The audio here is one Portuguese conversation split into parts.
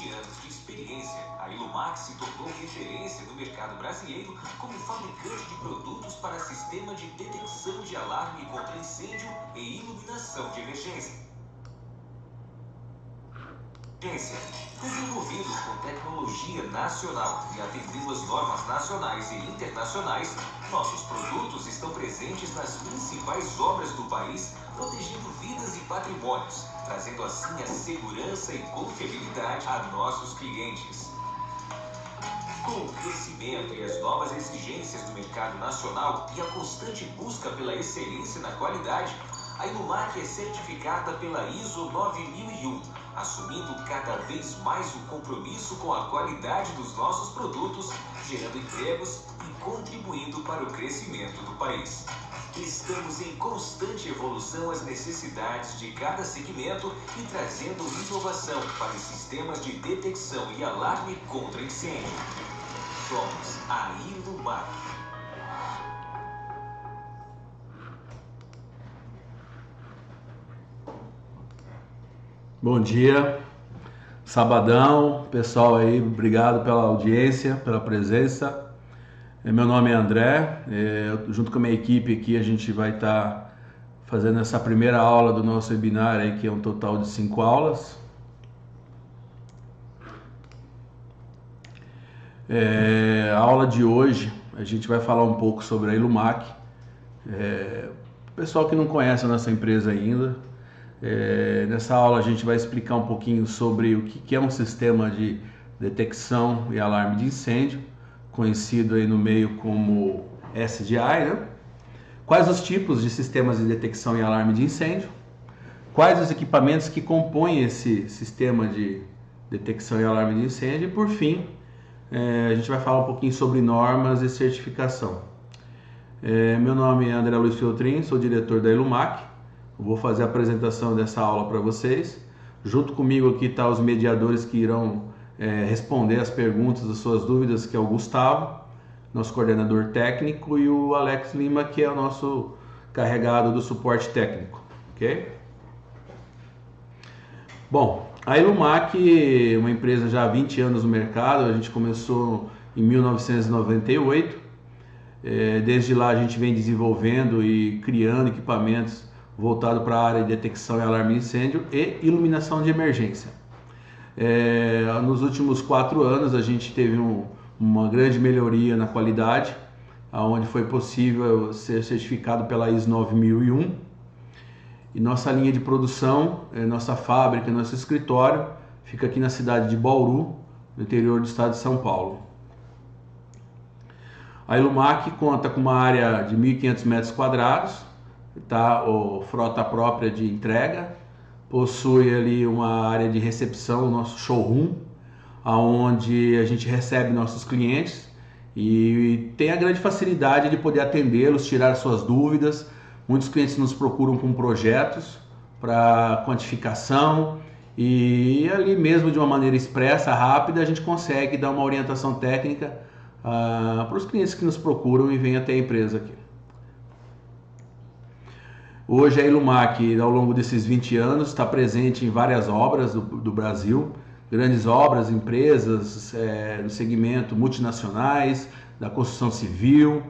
20 anos de experiência, a Ilumac se tornou referência no mercado brasileiro como fabricante de produtos para sistema de detecção de alarme contra incêndio e iluminação de emergência. Desenvolvidos com tecnologia nacional e atendendo às normas nacionais e internacionais, nossos produtos estão presentes nas principais obras do país, protegendo vidas e patrimônios, trazendo assim a segurança e confiabilidade a nossos clientes. Com o crescimento e as novas exigências do mercado nacional e a constante busca pela excelência na qualidade, a Ilumac é certificada pela ISO 9001, assumindo cada vez mais o compromisso com a qualidade dos nossos produtos, gerando empregos e contribuindo para o crescimento do país. Estamos em constante evolução às necessidades de cada segmento e trazendo inovação para os sistemas de detecção e alarme contra incêndio. Somos a Ilumac. Bom dia, sabadão, pessoal aí, obrigado pela audiência, pela presença. Meu nome é André, junto com a minha equipe aqui a gente vai estar fazendo essa primeira aula do nosso webinar aí, que é um total de 5 aulas. A aula de hoje a gente vai falar um pouco sobre a Ilumac. O pessoal que não conhece a nossa empresa ainda, nessa aula a gente vai explicar um pouquinho sobre o que é um sistema de detecção e alarme de incêndio, conhecido aí no meio como SDI, né? Quais os tipos de sistemas de detecção e alarme de incêndio, quais os equipamentos que compõem esse sistema de detecção e alarme de incêndio e, por fim, a gente vai falar um pouquinho sobre normas e certificação. Meu nome é André Luiz Feltrin, sou diretor da Ilumac. Vou fazer a apresentação dessa aula para vocês. Junto comigo aqui estão os mediadores que irão responder as perguntas, as suas dúvidas, que é o Gustavo, nosso coordenador técnico, e o Alex Lima, que é o nosso carregado do suporte técnico. Ok? Bom, a Ilumac é uma empresa já há 20 anos no mercado, a gente começou em 1998. Desde lá a gente vem desenvolvendo e criando equipamentos voltado para a área de detecção e alarme de incêndio e iluminação de emergência. Nos últimos 4 anos a gente teve uma grande melhoria na qualidade, onde foi possível ser certificado pela ISO 9001. E nossa linha de produção, nossa fábrica, nosso escritório fica aqui na cidade de Bauru, no interior do estado de São Paulo. A Ilumac conta com uma área de 1.500 metros quadrados, tá? Frota própria de entrega, possui ali uma área de recepção, o nosso showroom, onde a gente recebe nossos clientes e tem a grande facilidade de poder atendê-los, tirar suas dúvidas. Muitos clientes nos procuram com projetos para quantificação e ali mesmo de uma maneira expressa, rápida, a gente consegue dar uma orientação técnica para os clientes que nos procuram e vêm até a empresa aqui. Hoje a Ilumac, ao longo desses 20 anos, está presente em várias obras do Brasil, grandes obras, empresas no segmento multinacionais, da construção civil,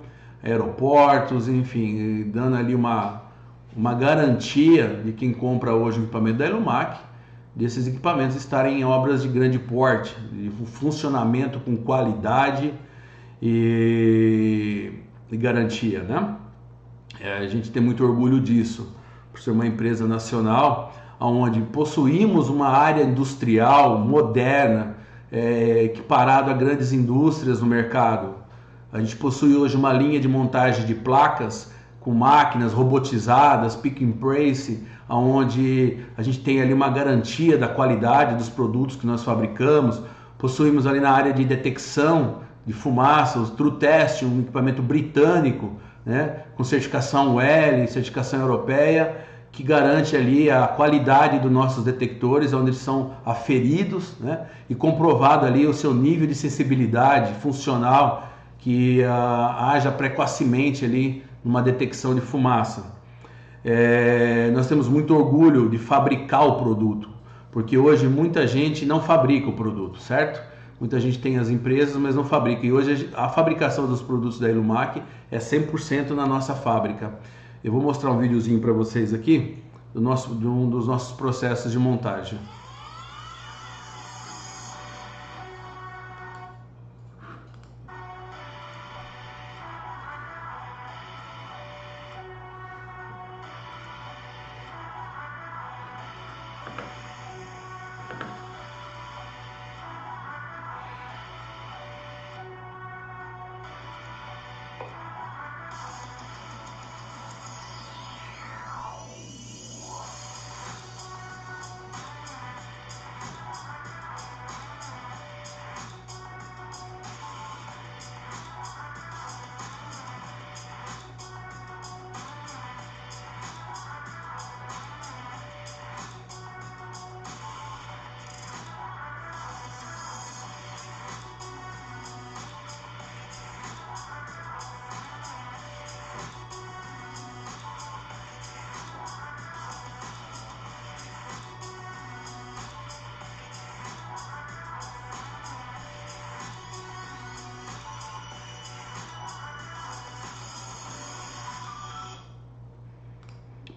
aeroportos, enfim, dando ali uma garantia de quem compra hoje o equipamento da Ilumac, desses equipamentos estarem em obras de grande porte, de funcionamento com qualidade e garantia, né? A gente tem muito orgulho disso, por ser uma empresa nacional, onde possuímos uma área industrial moderna, equiparada a grandes indústrias no mercado. A gente possui hoje uma linha de montagem de placas com máquinas robotizadas, pick and place, onde a gente tem ali uma garantia da qualidade dos produtos que nós fabricamos. Possuímos ali na área de detecção de fumaça, o True Test, um equipamento britânico, né, com certificação WELL, certificação europeia, que garante ali a qualidade dos nossos detectores, onde eles são aferidos, né, e comprovado ali o seu nível de sensibilidade funcional, que haja precocemente ali uma detecção de fumaça. Nós temos muito orgulho de fabricar o produto. porque hoje muita gente não fabrica o produto, certo? Muita gente tem as empresas, mas não fabrica, e hoje a fabricação dos produtos da Ilumac é 100% na nossa fábrica. Eu vou mostrar um videozinho para vocês aqui de um dos nossos processos de montagem.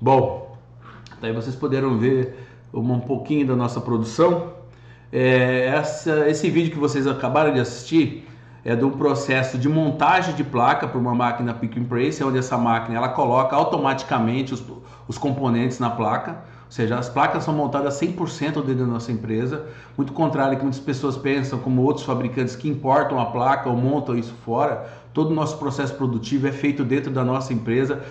Bom, daí vocês puderam ver um pouquinho da nossa produção. Esse vídeo que vocês acabaram de assistir é de um processo de montagem de placa para uma máquina Pick and Place, onde essa máquina ela coloca automaticamente os componentes na placa, ou seja, as placas são montadas 100% dentro da nossa empresa, muito contrário que muitas pessoas pensam, como outros fabricantes que importam a placa ou montam isso fora. Todo o nosso processo produtivo é feito dentro da nossa empresa,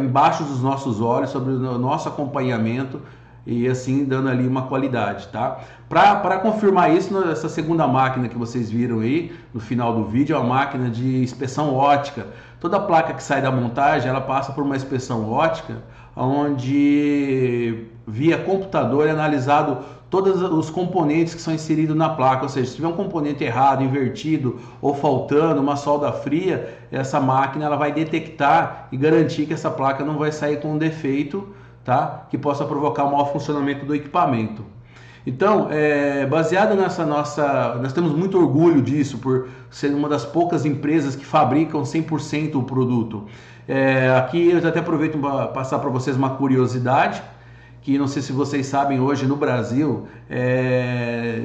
embaixo dos nossos olhos, sobre o nosso acompanhamento e assim dando ali uma qualidade, tá? Para confirmar isso, essa segunda máquina que vocês viram aí no final do vídeo é uma máquina de inspeção ótica. Toda placa que sai da montagem, ela passa por uma inspeção ótica, onde via computador é analisado todos os componentes que são inseridos na placa, ou seja, se tiver um componente errado, invertido ou faltando, uma solda fria, essa máquina ela vai detectar e garantir que essa placa não vai sair com um defeito, tá? Que possa provocar um mau funcionamento do equipamento. Então, baseado nessa nós temos muito orgulho disso, por ser uma das poucas empresas que fabricam 100% o produto. Aqui eu até aproveito para passar para vocês uma curiosidade, que não sei se vocês sabem, hoje no Brasil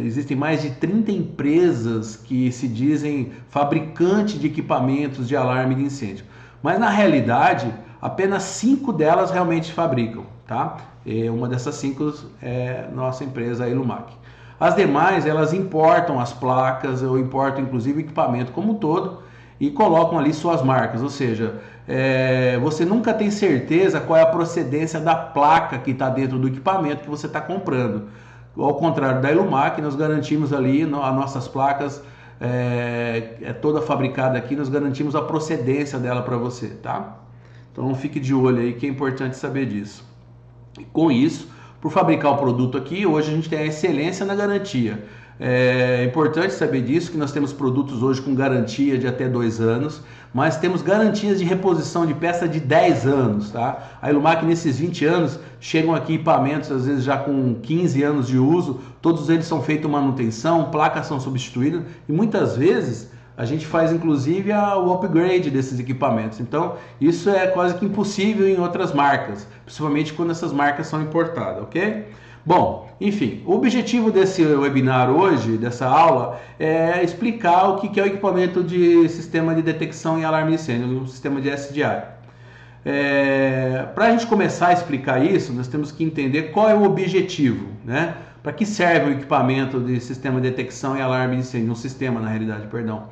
existem mais de 30 empresas que se dizem fabricantes de equipamentos de alarme de incêndio. Mas na realidade, apenas 5 delas realmente fabricam, tá? Uma dessas 5 é nossa empresa, a Ilumac. As demais, elas importam as placas, ou importam inclusive o equipamento como um todo e colocam ali suas marcas, ou seja, você nunca tem certeza qual é a procedência da placa que está dentro do equipamento que você está comprando. Ao contrário da Ilumac, nós garantimos ali, as nossas placas toda fabricada aqui, nós garantimos a procedência dela para você, tá? Então fique de olho aí que é importante saber disso. E com isso, por fabricar o produto aqui, hoje a gente tem a excelência na garantia. É importante saber disso, que nós temos produtos hoje com garantia de até 2 anos, mas temos garantias de reposição de peça de 10 anos, tá? A Ilumac nesses 20 anos, chegam aqui equipamentos às vezes já com 15 anos de uso, todos eles são feitos manutenção, placas são substituídas e muitas vezes a gente faz inclusive o upgrade desses equipamentos. Então isso é quase que impossível em outras marcas, principalmente quando essas marcas são importadas, ok? Bom, enfim, o objetivo desse webinar hoje, dessa aula, é explicar o que é o equipamento de sistema de detecção e alarme de incêndio, um sistema de SDI. Para a gente começar a explicar isso, nós temos que entender qual é o objetivo, né? Para que serve o equipamento de sistema de detecção e alarme de incêndio, um sistema na realidade, perdão.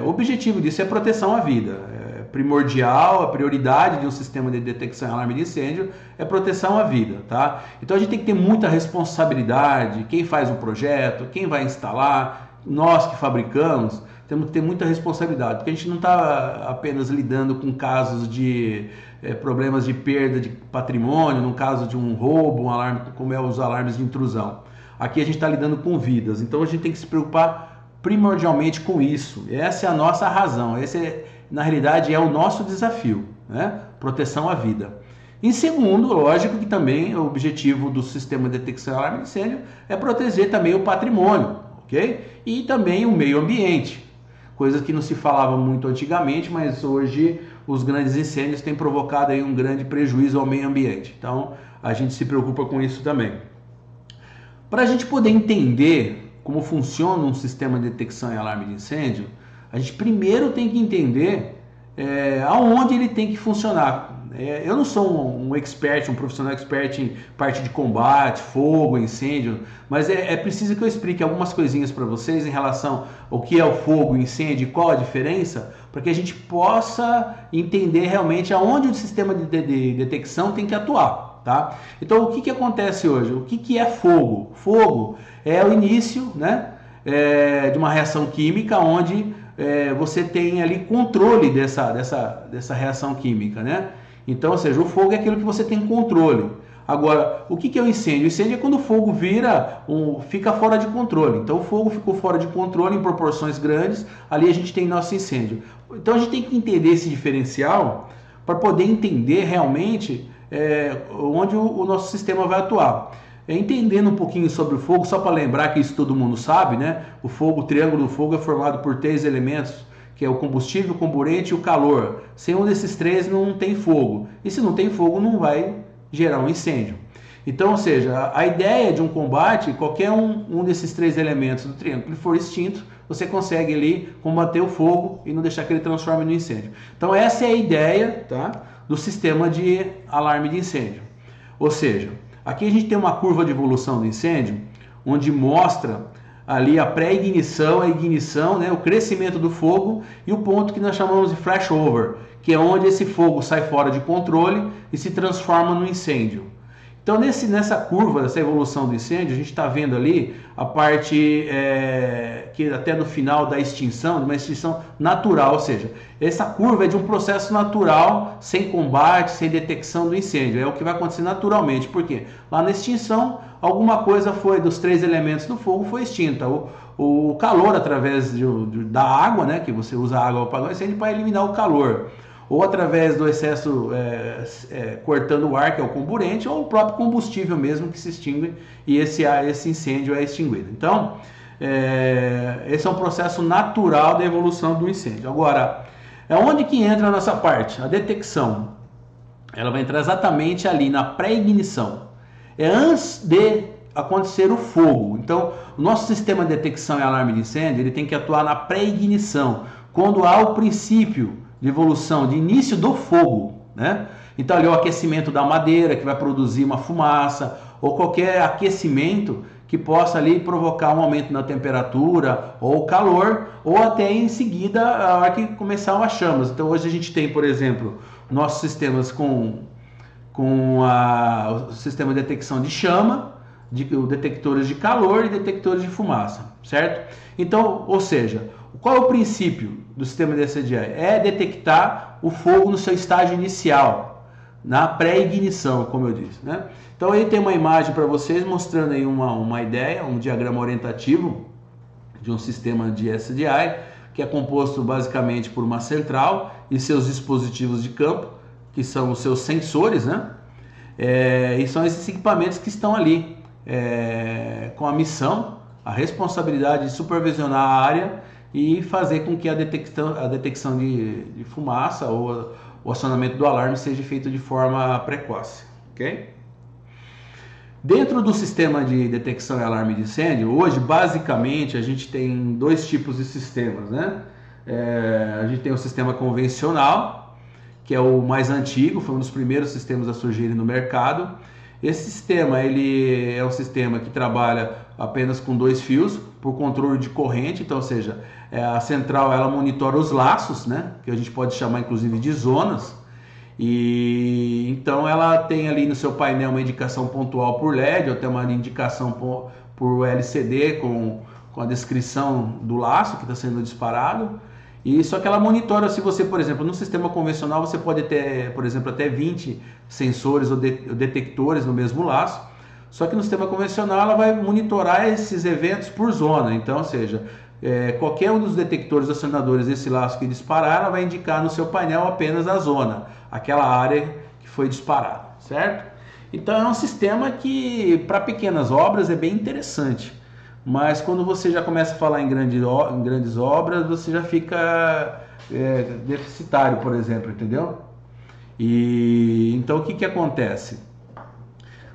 O objetivo disso é proteção à vida. Primordial, a prioridade de um sistema de detecção e alarme de incêndio é proteção à vida, tá? Então a gente tem que ter muita responsabilidade, quem faz o projeto, quem vai instalar, nós que fabricamos, temos que ter muita responsabilidade, porque a gente não está apenas lidando com casos de problemas de perda de patrimônio, no caso de um roubo, um alarme, como é os alarmes de intrusão. Aqui a gente está lidando com vidas, então a gente tem que se preocupar primordialmente com isso. Essa é a nossa razão, na realidade é o nosso desafio, né? Proteção à vida. Em segundo, lógico que também o objetivo do sistema de detecção e alarme de incêndio é proteger também o patrimônio, ok? E também o meio ambiente, coisa que não se falava muito antigamente, mas hoje os grandes incêndios têm provocado aí um grande prejuízo ao meio ambiente. Então, a gente se preocupa com isso também. Para a gente poder entender como funciona um sistema de detecção e alarme de incêndio, a gente primeiro tem que entender aonde ele tem que funcionar. Eu não sou um expert, um profissional expert em parte de combate, fogo, incêndio, mas é preciso que eu explique algumas coisinhas para vocês em relação ao que é o fogo, o incêndio e qual a diferença, para que a gente possa entender realmente aonde o sistema de detecção tem que atuar, tá? Então, o que acontece hoje? O que é fogo? Fogo é o início, né, de uma reação química onde você tem ali controle dessa reação química, né? Então, ou seja, o fogo é aquilo que você tem controle. Agora, o que é o incêndio? O incêndio é quando o fogo fica fora de controle. Então, o fogo ficou fora de controle em proporções grandes, ali a gente tem nosso incêndio. Então, a gente tem que entender esse diferencial para poder entender realmente onde o nosso sistema vai atuar. Entendendo um pouquinho sobre o fogo, só para lembrar que isso todo mundo sabe, né? O triângulo do fogo é formado por 3 elementos, que é o combustível, o comburente e o calor. Sem um desses 3 não tem fogo. E se não tem fogo, não vai gerar um incêndio. Então, ou seja, a ideia de um combate, qualquer um desses 3 elementos do triângulo for extinto, você consegue ali combater o fogo e não deixar que ele transforme no incêndio. Então, essa é a ideia, tá, do sistema de alarme de incêndio. Ou seja, aqui a gente tem uma curva de evolução do incêndio, onde mostra ali a pré-ignição, a ignição, né, o crescimento do fogo e o ponto que nós chamamos de flashover, que é onde esse fogo sai fora de controle e se transforma no incêndio. Então, nessa curva, dessa evolução do incêndio, a gente está vendo ali a parte que até no final da extinção, de uma extinção natural, ou seja, essa curva é de um processo natural, sem combate, sem detecção do incêndio. É o que vai acontecer naturalmente. Por quê? Lá na extinção, alguma coisa dos 3 elementos do fogo foi extinta. O calor através da água, né, que você usa a água para apagar o incêndio para eliminar o calor. Ou através do excesso cortando o ar, que é o comburente, ou o próprio combustível mesmo que se extingue e esse incêndio é extinguido. Então, esse é um processo natural da evolução do incêndio. Agora, onde que entra a nossa parte? A detecção. Ela vai entrar exatamente ali na pré-ignição. É antes de acontecer o fogo. Então, o nosso sistema de detecção e alarme de incêndio, ele tem que atuar na pré-ignição, quando há o princípio de evolução, de início do fogo, né? Então ali o aquecimento da madeira que vai produzir uma fumaça, ou qualquer aquecimento que possa ali provocar um aumento na temperatura ou calor, ou até em seguida a hora que começar as chamas. Então hoje a gente tem, por exemplo, nossos sistemas com o sistema de detecção de chama, detectores de calor e detectores de fumaça, certo? Então, ou seja, qual é o princípio do sistema de SDI? É detectar o fogo no seu estágio inicial, na pré-ignição, como eu disse, né? Então aí tem uma imagem para vocês mostrando aí uma ideia, um diagrama orientativo de um sistema de SDI, que é composto basicamente por uma central e seus dispositivos de campo, que são os seus sensores, né? E são esses equipamentos que estão ali com a missão, a responsabilidade de supervisionar a área e fazer com que a detecção de fumaça ou o acionamento do alarme seja feito de forma precoce, ok? Dentro do sistema de detecção e alarme de incêndio, hoje basicamente a gente tem 2 tipos de sistemas, né? A gente tem o sistema convencional, que é o mais antigo, foi um dos primeiros sistemas a surgirem no mercado. Esse sistema ele é um sistema que trabalha apenas com 2 fios por controle de corrente, então, ou seja, a central ela monitora os laços, né, que a gente pode chamar inclusive de zonas, e então ela tem ali no seu painel uma indicação pontual por LED, ou até uma indicação por LCD com a descrição do laço que está sendo disparado. E só que ela monitora, se você, por exemplo, no sistema convencional você pode ter, por exemplo, até 20 sensores ou detectores no mesmo laço. Só que no sistema convencional ela vai monitorar esses eventos por zona. Então, ou seja, qualquer um dos detectores acionadores desse laço que disparar, ela vai indicar no seu painel apenas a zona, aquela área que foi disparado, certo? Então é um sistema que para pequenas obras é bem interessante, mas quando você já começa a falar em grandes obras, você já fica deficitário, por exemplo, entendeu? E então o que acontece?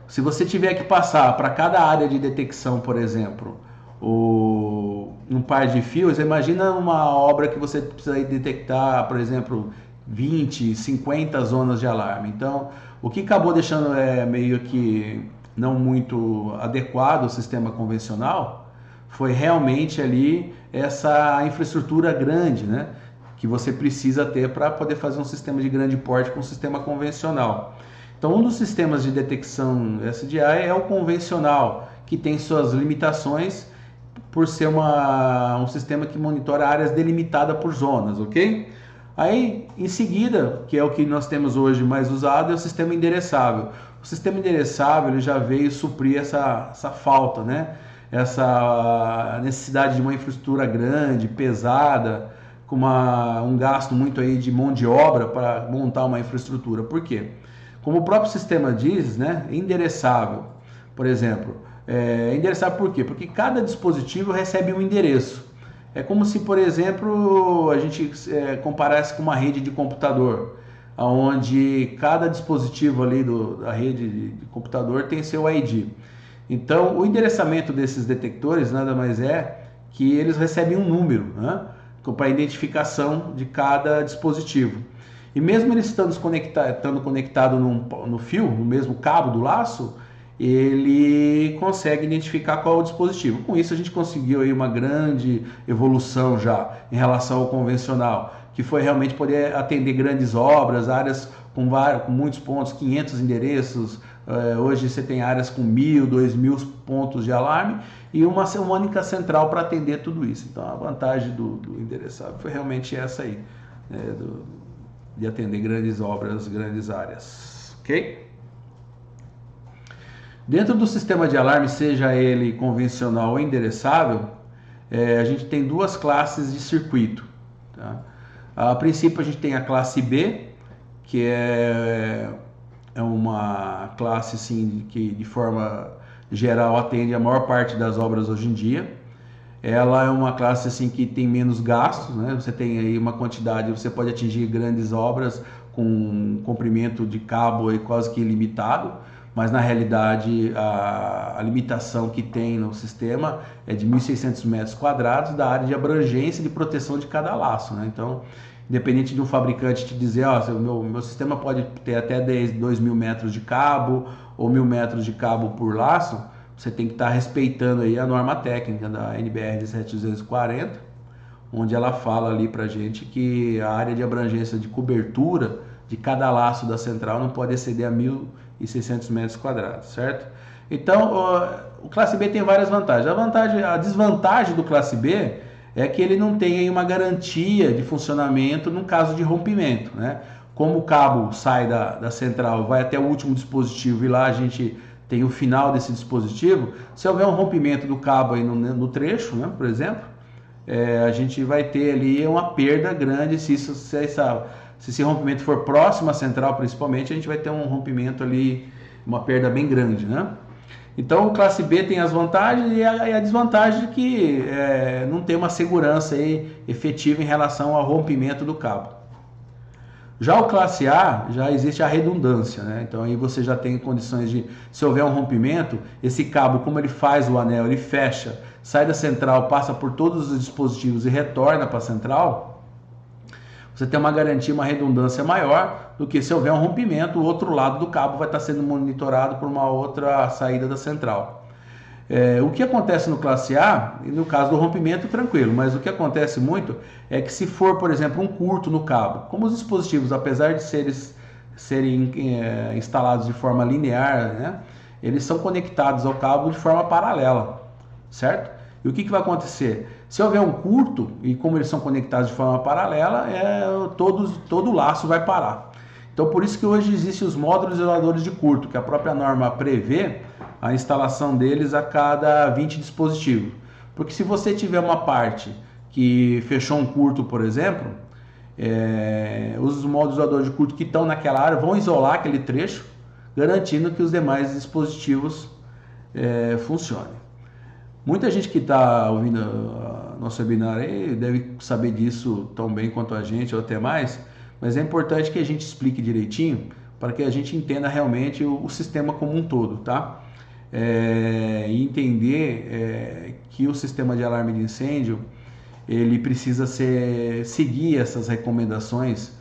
Se você tiver que passar para cada área de detecção, por exemplo, um par de fios, imagina uma obra que você precisa detectar, por exemplo, 20, 50 zonas de alarme. Então, o que acabou deixando meio que não muito adequado o sistema convencional foi realmente ali essa infraestrutura grande, né, que você precisa ter para poder fazer um sistema de grande porte com um sistema convencional. Então, um dos sistemas de detecção SDI é o convencional, que tem suas limitações por ser um sistema que monitora áreas delimitadas por zonas, ok? Aí, em seguida, que é o que nós temos hoje mais usado, é o sistema endereçável. O sistema endereçável ele já veio suprir essa falta, né? Essa necessidade de uma infraestrutura grande, pesada, com um gasto muito aí de mão de obra para montar uma infraestrutura. Por quê? Como o próprio sistema diz, né, endereçável, por exemplo. Endereçável por quê? Porque cada dispositivo recebe um endereço. É como se, por exemplo, a gente comparasse com uma rede de computador, onde cada dispositivo ali da rede de computador tem seu ID. Então, o endereçamento desses detectores nada mais é que eles recebem um número, né, para a identificação de cada dispositivo. E mesmo ele estando conectado no fio, no mesmo cabo do laço, ele consegue identificar qual é o dispositivo. Com isso a gente conseguiu aí uma grande evolução já em relação ao convencional, que foi realmente poder atender grandes obras, áreas com muitos pontos, 500 endereços. Hoje você tem áreas com 1.000, 2.000 pontos de alarme e uma única central para atender tudo isso. Então a vantagem do endereçável foi realmente essa aí, de atender grandes obras, grandes áreas, ok? Dentro do sistema de alarme, seja ele convencional ou endereçável, a gente tem duas classes de circuito. Tá? A princípio a gente tem a classe B, que é uma classe assim, que de forma geral atende a maior parte das obras hoje em dia. Ela é uma classe assim que tem menos gastos, né? Você tem aí uma quantidade, você pode atingir grandes obras com um comprimento de cabo aí quase que ilimitado, mas na realidade a limitação que tem no sistema é de 1.600 metros quadrados da área de abrangência de proteção de cada laço, né? Então, independente de um fabricante te dizer, o meu sistema pode ter até 2.000 metros de cabo ou 1.000 metros de cabo por laço, você tem que estar respeitando aí a norma técnica da NBR 17240, onde ela fala ali pra gente que a área de abrangência de cobertura de cada laço da central não pode exceder a 1.600 metros quadrados, certo? Então, o classe B tem várias vantagens. A desvantagem do classe B é que ele não tem aí uma garantia de funcionamento no caso de rompimento, né? Como o cabo sai da central, vai até o último dispositivo e lá a gente tem o final desse dispositivo, se houver um rompimento do cabo aí no trecho, né, por exemplo, a gente vai ter ali uma perda grande se esse rompimento for próximo à central, principalmente, a gente vai ter um rompimento ali, uma perda bem grande, né? Então, o classe B tem as vantagens e a desvantagem de que não tem uma segurança aí efetiva em relação ao rompimento do cabo. Já o classe A, já existe a redundância, né? Então aí você já tem condições de, se houver um rompimento, esse cabo, como ele faz o anel, ele fecha, sai da central, passa por todos os dispositivos e retorna para a central, você tem uma garantia, uma redundância maior do que se houver um rompimento, o outro lado do cabo vai estar sendo monitorado por uma outra saída da central. O que acontece no classe A, no caso do rompimento, tranquilo, mas o que acontece muito é que se for, por exemplo, um curto no cabo, como os dispositivos, apesar de serem instalados de forma linear, né, eles são conectados ao cabo de forma paralela, certo? E o que vai acontecer? Se houver um curto, e como eles são conectados de forma paralela, todo o laço vai parar. Então, por isso que hoje existem os módulos isoladores de curto, que a própria norma prevê a instalação deles a cada 20 dispositivos. Porque se você tiver uma parte que fechou um curto, por exemplo, os modos isoladores de curto que estão naquela área vão isolar aquele trecho, garantindo que os demais dispositivos funcionem. Muita gente que está ouvindo nosso webinar aí deve saber disso tão bem quanto a gente, ou até mais, mas é importante que a gente explique direitinho para que a gente entenda realmente o sistema como um todo, tá? E entender que o sistema de alarme de incêndio ele precisa seguir essas recomendações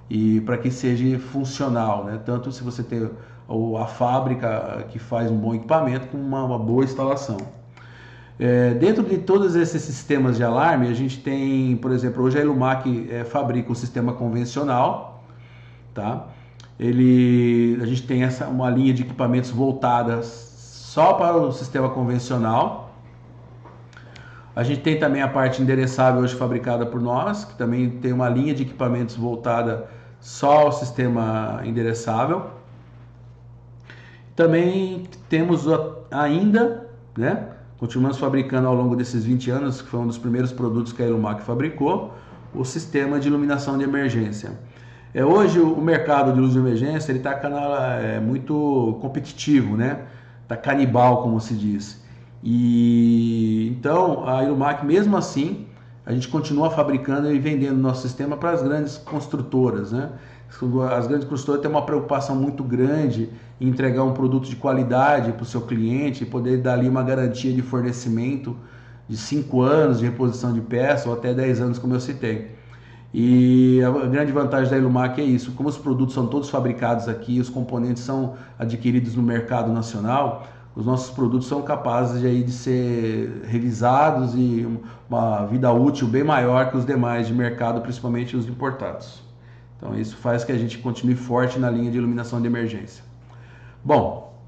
e para que seja funcional, né? Tanto se você tem a fábrica que faz um bom equipamento com uma boa instalação. Dentro de todos esses sistemas de alarme, a gente tem, por exemplo, hoje a Ilumac fabrica o sistema convencional, tá? A gente tem uma linha de equipamentos voltadas só para o sistema convencional. A gente tem também a parte endereçável hoje fabricada por nós, que também tem uma linha de equipamentos voltada só ao sistema endereçável. Também temos ainda, né? Continuamos fabricando ao longo desses 20 anos, que foi um dos primeiros produtos que a Ilumac fabricou, o sistema de iluminação de emergência. Hoje o mercado de luz de emergência está muito competitivo, né? Está canibal, como se diz. E então a Ilumac, mesmo assim, a gente continua fabricando e vendendo nosso sistema para as grandes construtoras, né? As grandes construtoras têm uma preocupação muito grande em entregar um produto de qualidade para o seu cliente e poder dar ali uma garantia de fornecimento de 5 anos de reposição de peça ou até 10 anos, como eu citei. E a grande vantagem da Ilumac é isso, como os produtos são todos fabricados aqui, os componentes são adquiridos no mercado nacional, os nossos produtos são capazes de ser revisados e uma vida útil bem maior que os demais de mercado, principalmente os importados. Então isso faz que a gente continue forte na linha de iluminação de emergência. Bom,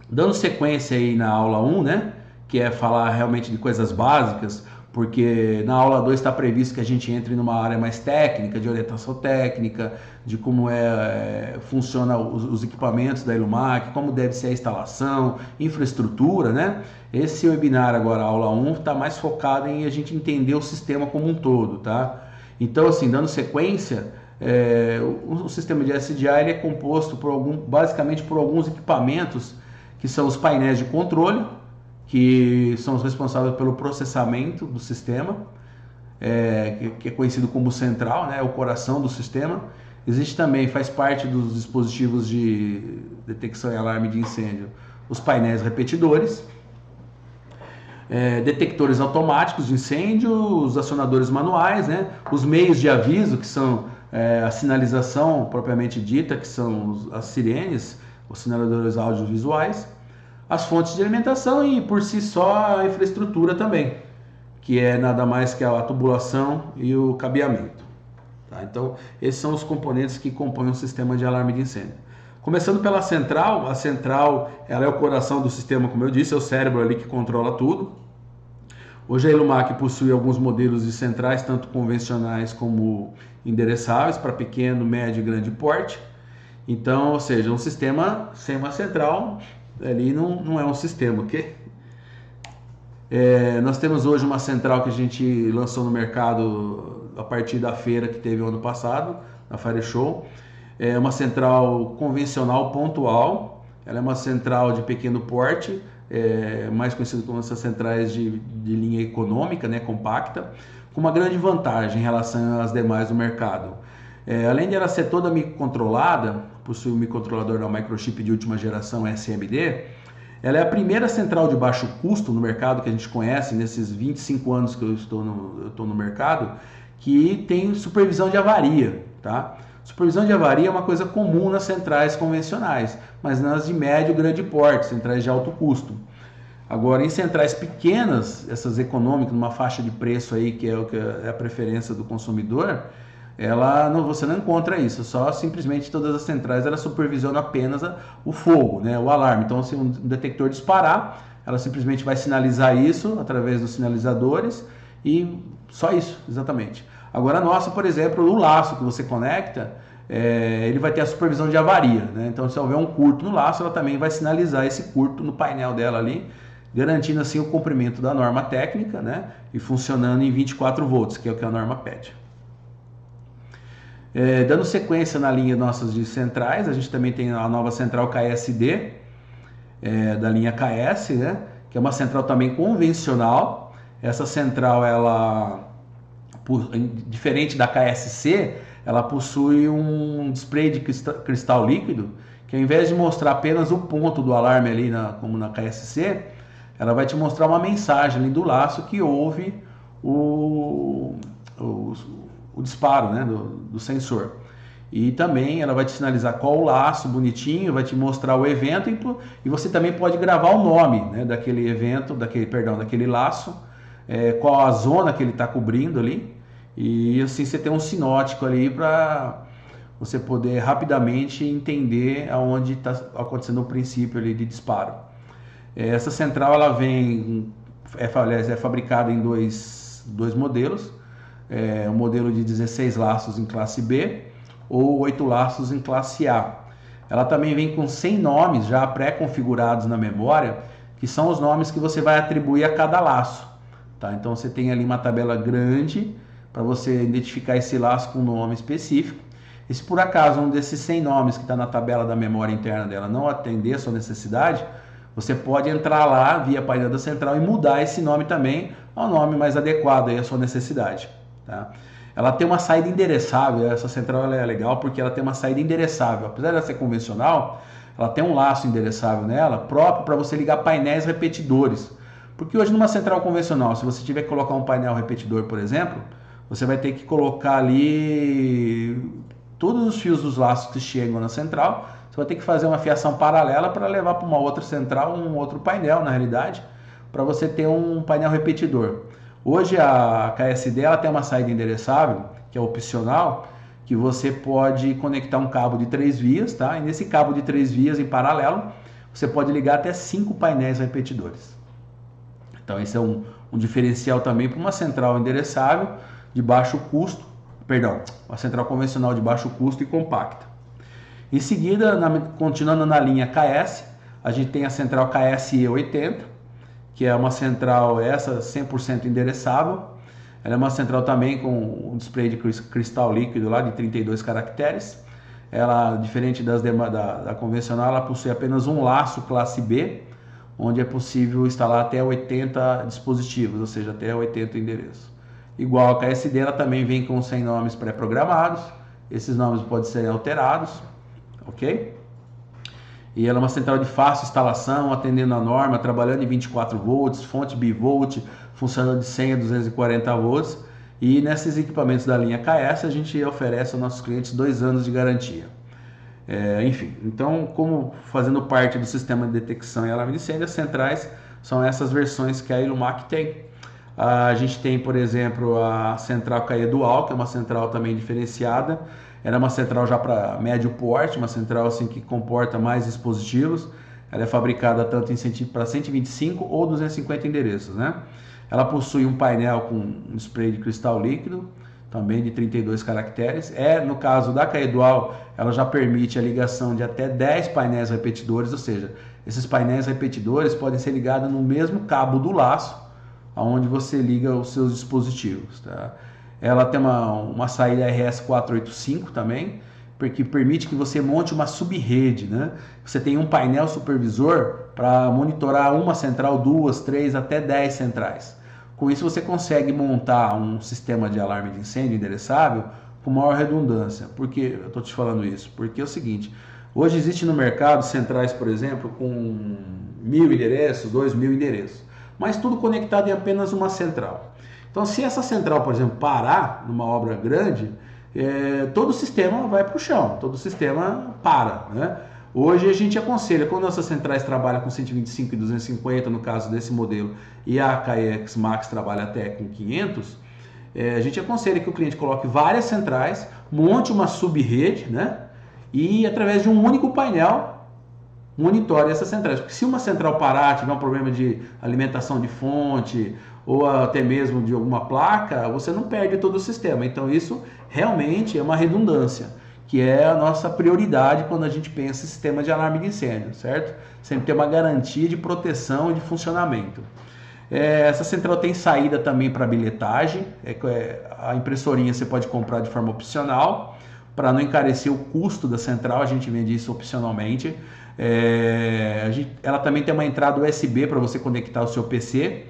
dando sequência aí na aula 1, né, que é falar realmente de coisas básicas, porque na aula 2 está previsto que a gente entre numa área mais técnica, de orientação técnica, de como funciona os equipamentos da Ilumac, como deve ser a instalação, infraestrutura, né? Esse webinar agora, a aula 1, está mais focado em a gente entender o sistema como um todo, tá? Então, assim, dando sequência, o sistema de SDI ele é composto basicamente por alguns equipamentos que são os painéis de controle, que são os responsáveis pelo processamento do sistema, que é conhecido como central, né, o coração do sistema. Existe também, faz parte dos dispositivos de detecção e alarme de incêndio, os painéis repetidores, detectores automáticos de incêndio, os acionadores manuais, né, os meios de aviso, que são a sinalização propriamente dita, que são as sirenes, os sinaladores audiovisuais, as fontes de alimentação e, por si só, a infraestrutura também, que é nada mais que a tubulação e o cabeamento. Tá? Então, esses são os componentes que compõem o sistema de alarme de incêndio. Começando pela central, a central ela é o coração do sistema, como eu disse, é o cérebro ali que controla tudo. Hoje a Ilumac possui alguns modelos de centrais, tanto convencionais como endereçáveis, para pequeno, médio e grande porte. Então, ou seja, um sistema sem uma central ali não é um sistema, ok? Nós temos hoje uma central que a gente lançou no mercado a partir da feira que teve o ano passado, na Fire Show. É uma central convencional pontual, ela é uma central de pequeno porte, mais conhecida como essas centrais de linha econômica, né, compacta, com uma grande vantagem em relação às demais do mercado. Além de ela ser toda microcontrolada, possui um microcontrolador da Microchip de última geração SMD, ela é a primeira central de baixo custo no mercado que a gente conhece, nesses 25 anos que eu estou no mercado, que tem supervisão de avaria, tá? Supervisão de avaria é uma coisa comum nas centrais convencionais, mas nas de médio e grande porte, centrais de alto custo. Agora, em centrais pequenas, essas econômicas, numa faixa de preço aí que é a preferência do consumidor, você não encontra isso, só simplesmente todas as centrais elas supervisionam apenas o fogo, né, o alarme. Então, se um detector disparar, ela simplesmente vai sinalizar isso através dos sinalizadores e só isso, exatamente. Agora a nossa, por exemplo, o laço que você conecta, ele vai ter a supervisão de avaria, né? Então, se houver um curto no laço, ela também vai sinalizar esse curto no painel dela ali, garantindo assim o cumprimento da norma técnica, né? E funcionando em 24 volts, que é o que a norma pede. Dando sequência na linha nossas de centrais, a gente também tem a nova central KSD, da linha KS, né? Que é uma central também convencional. Essa central, ela, diferente da KSC, ela possui um display de cristal líquido, que ao invés de mostrar apenas o ponto do alarme ali, como na KSC, ela vai te mostrar uma mensagem ali do laço que houve o disparo, né, do sensor. E também ela vai te sinalizar qual o laço bonitinho, vai te mostrar o evento e você também pode gravar o nome, né, daquele evento, daquele laço, qual a zona que ele está cobrindo ali, e assim você tem um sinótico ali para você poder rapidamente entender aonde está acontecendo o princípio ali de disparo. Essa central ela é fabricada em dois modelos, o modelo de 16 laços em classe B ou 8 laços em classe A. Ela também vem com 100 nomes já pré-configurados na memória, que são os nomes que você vai atribuir a cada laço. Tá? Então você tem ali uma tabela grande para você identificar esse laço com um nome específico. E se por acaso um desses 100 nomes que está na tabela da memória interna dela não atender a sua necessidade, você pode entrar lá via painel da central e mudar esse nome também ao nome mais adequado aí à sua necessidade. Tá? Ela tem uma saída endereçável. Essa central ela é legal porque ela tem uma saída endereçável. Apesar de ser convencional, ela tem um laço endereçável nela próprio para você ligar painéis repetidores. Porque hoje numa central convencional, se você tiver que colocar um painel repetidor, por exemplo, você vai ter que colocar ali todos os fios dos laços que chegam na central. Você vai ter que fazer uma fiação paralela para levar para uma outra central, um outro painel, na realidade, para você ter um painel repetidor. Hoje a KSD ela tem uma saída endereçável, que é opcional, que você pode conectar um cabo de 3 vias, tá? E nesse cabo de 3 vias em paralelo, você pode ligar até 5 painéis repetidores. Então esse é um diferencial também para uma central endereçável de baixo custo, uma central convencional de baixo custo e compacta. Em seguida, continuando na linha KS, a gente tem a central KSE80, que é uma central 100% endereçável. Ela é uma central também com um display de cristal líquido lá de 32 caracteres. Ela, diferente da convencional, ela possui apenas um laço classe B, onde é possível instalar até 80 dispositivos, ou seja, até 80 endereços. Igual a KSD, ela também vem com 100 nomes pré-programados. Esses nomes podem ser alterados, ok? E ela é uma central de fácil instalação, atendendo a norma, trabalhando em 24 volts, fonte bivolt, funcionando de 100 a 240 volts. E nesses equipamentos da linha KS, a gente oferece aos nossos clientes 2 anos de garantia. Enfim, então, como fazendo parte do sistema de detecção e alarme de incêndio, as centrais são essas versões que a Ilumac tem. A gente tem, por exemplo, a central KE Dual, que é uma central também diferenciada. Ela é uma central já para médio porte, uma central assim que comporta mais dispositivos. Ela é fabricada tanto para 125 ou 250 endereços, né? Ela possui um painel com um spray de cristal líquido, também de 32 caracteres. No caso da KE Dual, ela já permite a ligação de até 10 painéis repetidores, ou seja, esses painéis repetidores podem ser ligados no mesmo cabo do laço, onde você liga os seus dispositivos, tá? Ela tem uma saída RS485 também, porque permite que você monte uma subrede, né? Você tem um painel supervisor para monitorar uma central, 2, 3, até 10 centrais. Com isso você consegue montar um sistema de alarme de incêndio endereçável com maior redundância. Por que eu estou te falando isso? Porque é o seguinte, hoje existe no mercado centrais, por exemplo, com 1.000 endereços, 2.000 endereços, mas tudo conectado em apenas uma central. Então, se essa central, por exemplo, parar numa obra grande, todo o sistema vai para o chão, todo o sistema para, né? Hoje a gente aconselha, quando nossas centrais trabalham com 125 e 250, no caso desse modelo, e a KX Max trabalha até com 500, a gente aconselha que o cliente coloque várias centrais, monte uma subrede, né? E através de um único painel, monitore essas centrais. Porque se uma central parar, tiver um problema de alimentação de fonte, ou até mesmo de alguma placa, você não perde todo o sistema. Então isso realmente é uma redundância, que é a nossa prioridade quando a gente pensa em sistema de alarme de incêndio, certo? Sempre ter uma garantia de proteção e de funcionamento. Essa central tem saída também para bilhetagem, a impressorinha você pode comprar de forma opcional, para não encarecer o custo da central, a gente vende isso opcionalmente. Ela também tem uma entrada USB para você conectar o seu PC,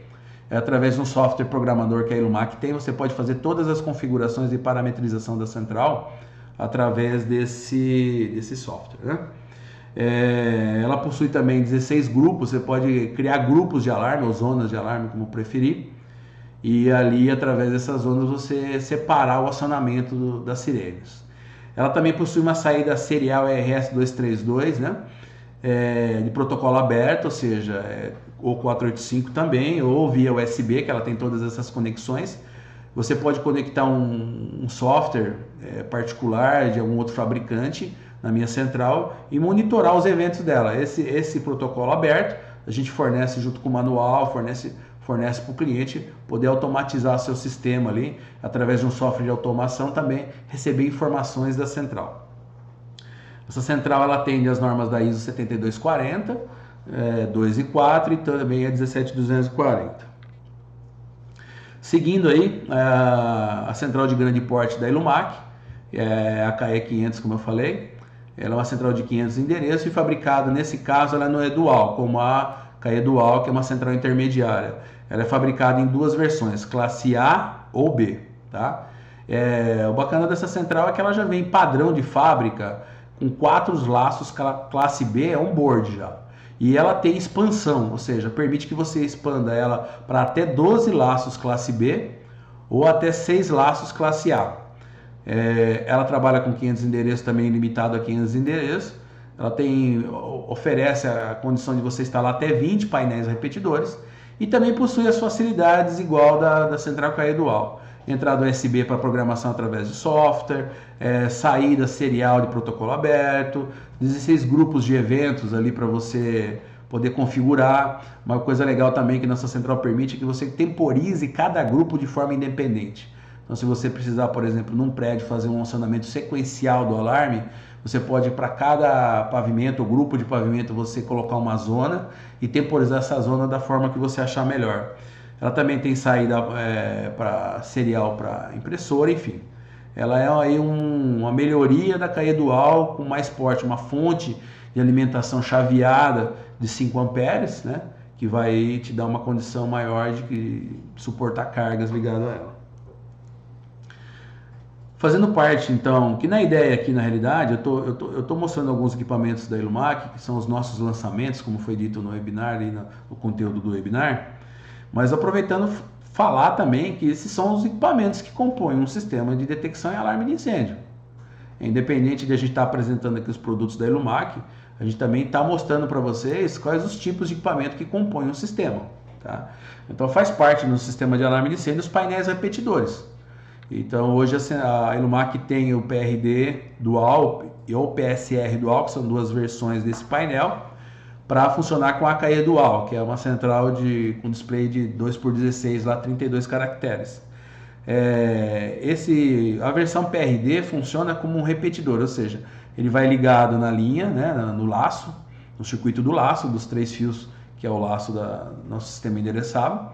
através de um software programador que a Ilumac tem. Você pode fazer todas as configurações de parametrização da central através desse software, né? Ela possui também 16 grupos, você pode criar grupos de alarme ou zonas de alarme, como preferir, e ali, através dessas zonas, você separar o acionamento das sirenes. Ela também possui uma saída serial RS-232, né? De protocolo aberto, ou seja, ou 485 também, ou via USB, que ela tem todas essas conexões. Você pode conectar um software particular de algum outro fabricante na minha central e monitorar os eventos dela. Esse protocolo aberto a gente fornece junto com o manual, fornece para o cliente poder automatizar seu sistema ali, através de um software de automação, também receber informações da central. Essa central ela atende às normas da ISO 7240, 2 e 4 e também a 17240. Seguindo aí, a central de grande porte da Ilumac, a KE500, como eu falei, ela é uma central de 500 endereços e fabricada, nesse caso, ela não é dual, como a KE Dual, que é uma central intermediária. Ela é fabricada em duas versões, classe A ou B, tá? O bacana dessa central é que ela já vem padrão de fábrica, com 4 laços classe B, on-board já. E ela tem expansão, ou seja, permite que você expanda ela para até 12 laços classe B ou até 6 laços classe A. Ela trabalha com 500 endereços, também limitado a 500 endereços. Ela oferece a condição de você instalar até 20 painéis repetidores e também possui as facilidades igual da central KE Dual. Entrada USB para programação através de software, saída serial de protocolo aberto, 16 grupos de eventos ali para você poder configurar. Uma coisa legal também que nossa central permite é que você temporize cada grupo de forma independente. Então, se você precisar, por exemplo, num prédio fazer um acionamento sequencial do alarme, você pode, para cada pavimento ou grupo de pavimento, você colocar uma zona e temporizar essa zona da forma que você achar melhor. Ela também tem saída serial para impressora, enfim. Ela é aí uma melhoria da KE Dual com mais porte, uma fonte de alimentação chaveada de 5 amperes, né, que vai te dar uma condição maior de suportar cargas ligadas a ela. Fazendo parte, então, que na ideia aqui, na realidade, eu tô mostrando alguns equipamentos da Ilumac, que são os nossos lançamentos, como foi dito no webinar, e no conteúdo do webinar, mas aproveitando falar também que esses são os equipamentos que compõem um sistema de detecção e alarme de incêndio. Independente de a gente estar apresentando aqui os produtos da Ilumac, a gente também está mostrando para vocês quais os tipos de equipamento que compõem o sistema. Tá? Então faz parte do sistema de alarme de incêndio os painéis repetidores. Então hoje a Ilumac tem o PRD Dual e o PSR Dual, que são duas versões desse painel, para funcionar com a KE Dual, que é uma central com display de 2x16, lá 32 caracteres. A versão PRD funciona como um repetidor, ou seja, ele vai ligado na linha, né, no laço, no circuito do laço, dos 3 fios, que é o laço do nosso sistema endereçável.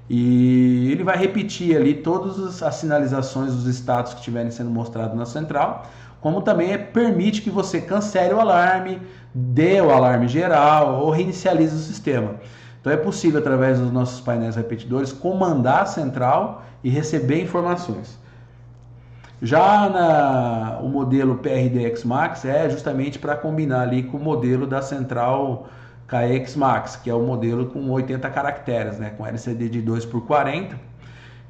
E ele vai repetir ali todas as sinalizações dos status que estiverem sendo mostrados na central, como também permite que você cancele o alarme, dê o alarme geral ou reinicialize o sistema. Então é possível, através dos nossos painéis repetidores, comandar a central e receber informações. Já o modelo PRD-X Max é justamente para combinar ali com o modelo da central KE-X Max, que é o modelo com 80 caracteres, né, com LCD de 2x40.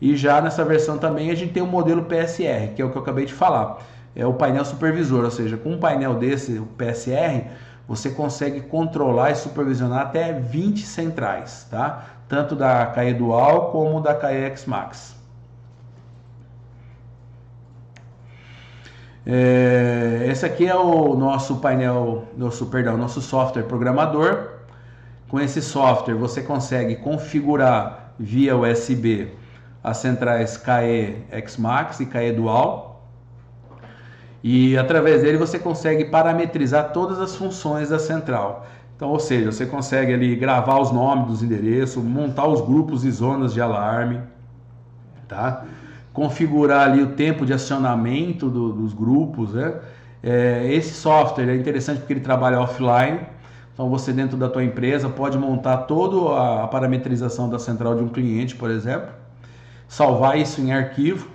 E já nessa versão também a gente tem o modelo PSR, que é o que eu acabei de falar. É o painel supervisor, ou seja, com um painel desse, o PSR, você consegue controlar e supervisionar até 20 centrais, tá? Tanto da KE Dual como da KE-X Max. Esse aqui é o nosso painel, nosso software programador. Com esse software você consegue configurar via USB as centrais KE-X Max e KE Dual. E através dele você consegue parametrizar todas as funções da central. Então, ou seja, você consegue ali gravar os nomes dos endereços, montar os grupos e zonas de alarme, tá? configurar ali o tempo de acionamento dos grupos, né? Esse software é interessante porque ele trabalha offline, então você dentro da tua empresa pode montar toda a parametrização da central de um cliente, por exemplo, salvar isso em arquivo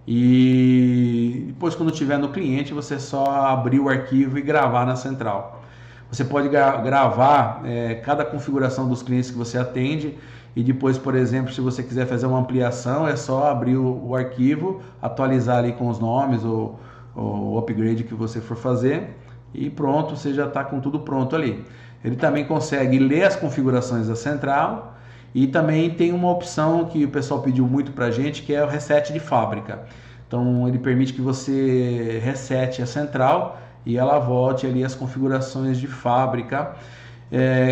e depois quando tiver no cliente você só abrir o arquivo e gravar na central. Você pode gravar cada configuração dos clientes que você atende e depois, por exemplo, se você quiser fazer uma ampliação, é só abrir o arquivo, atualizar ali com os nomes ou o upgrade que você for fazer e pronto, você já está com tudo pronto ali. Ele também consegue ler as configurações da central e também tem uma opção que o pessoal pediu muito para a gente, que é o reset de fábrica. Então ele permite que você resete a central e ela volte ali as configurações de fábrica.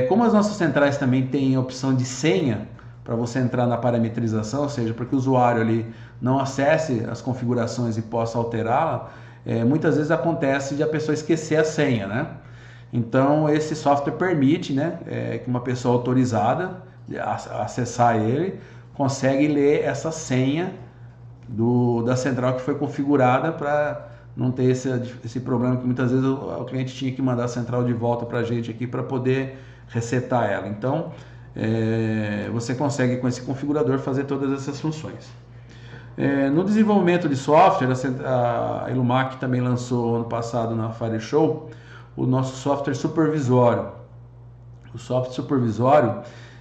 Como as nossas centrais também têm a opção de senha para você entrar na parametrização, ou seja, para que o usuário ali não acesse as configurações e possa alterá-la, muitas vezes acontece de a pessoa esquecer a senha, né? Então esse software permite, né, que uma pessoa autorizada acessar ele consegue ler essa senha da central que foi configurada para não ter esse problema que muitas vezes o cliente tinha que mandar a central de volta para a gente aqui para poder resetar ela. Então você consegue com esse configurador fazer todas essas funções. No desenvolvimento de software, a Ilumac também lançou ano passado na Fire Show o nosso software supervisório. O software supervisório